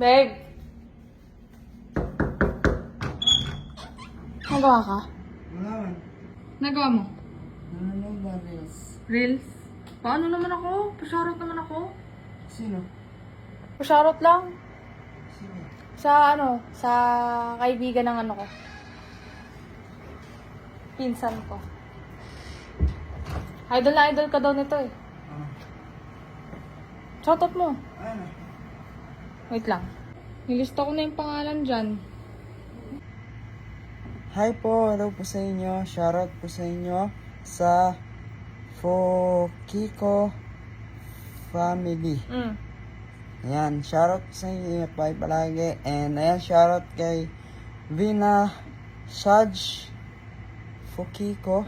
Babe! Nagawa ka? Wala man. Nagawa mo? Nanonood ba Reels? Reels? Paano naman ako? Pasharot naman ako. Sino? Pasharot lang. Sino? Sa kaibigan ng ano ko. Pinsan ko. Idol na idol ka daw nito eh. Ah. Shoutout mo. Ano? Wait lang. Nilista ko na yung pangalan dyan. Hi po, hello po sa inyo. Shoutout po sa inyo sa Fokiko family. Ayan, shoutout po sa inyo. Bye palagi. And ayan, shoutout kay Vina Saj Fokiko.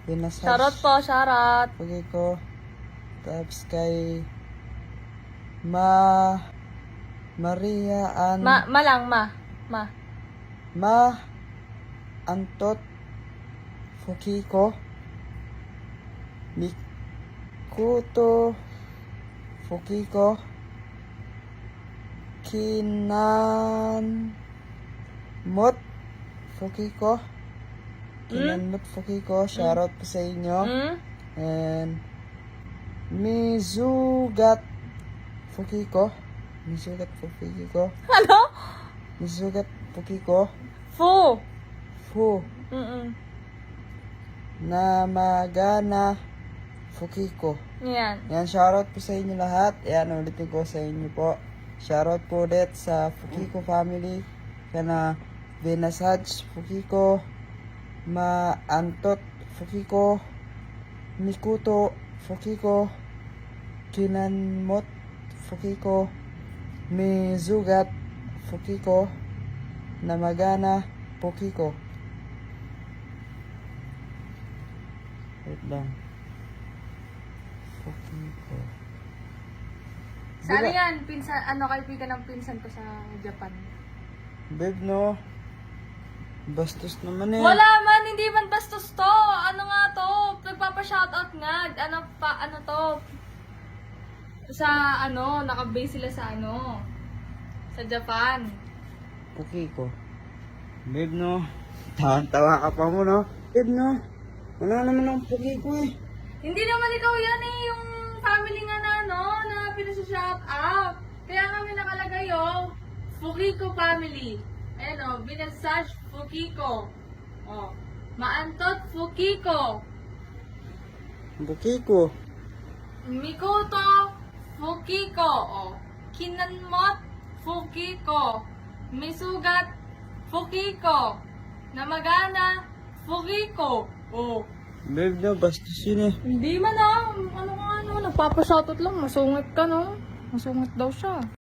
Vina Saj Shoutout po, shoutout. Fokiko. Tapos kay Maria Ann Ma lang, ma. Antot Fukiko Mikuto Fukiko Kinanmot Fukiko Shoutout po sa inyo. And Mizugat Fukiko Ano? Mizugat Fukiko Fu. Fu Namagana Fukiko. Yan. Yan, shoutout po sa inyo lahat. Yan, ulitin ko sa inyo po. Shoutout po ulit sa Fukiko family. Kana Venasaj Fukiko, Antot Fukiko, Mikuto Fukiko, Kinanmot Fukiko, Mizugat Fukiko, Namagana Fukiko. Wait lang. Fukiko. Saan yan? Kaibigan ng pinsan ko sa Japan. Babe, no? Bastos naman eh. Wala man, hindi man bastos to. Ano nga to? Nagpapa-shoutout nga. Ano to? Nakabase sila sa sa Japan. Fukiko. Babe, no? Tawa ka pa mo, no? Babe, no? Wala naman ang Fukiko eh. Hindi naman ikaw yan eh, yung family nga na pinasa-shoutout. Kaya nga may nakalagay Fukiko family. Ayan Binasaj Fukiko. Maantot Fukiko. Fukiko. Mikuto Fukiko. Kinanmot Fukiko. Misugat Fukiko. Namagana Fukiko. Babe, no? Bastos yun eh. Hindi man nagpapa-shoutout lang. Masungit ka Masungit daw siya.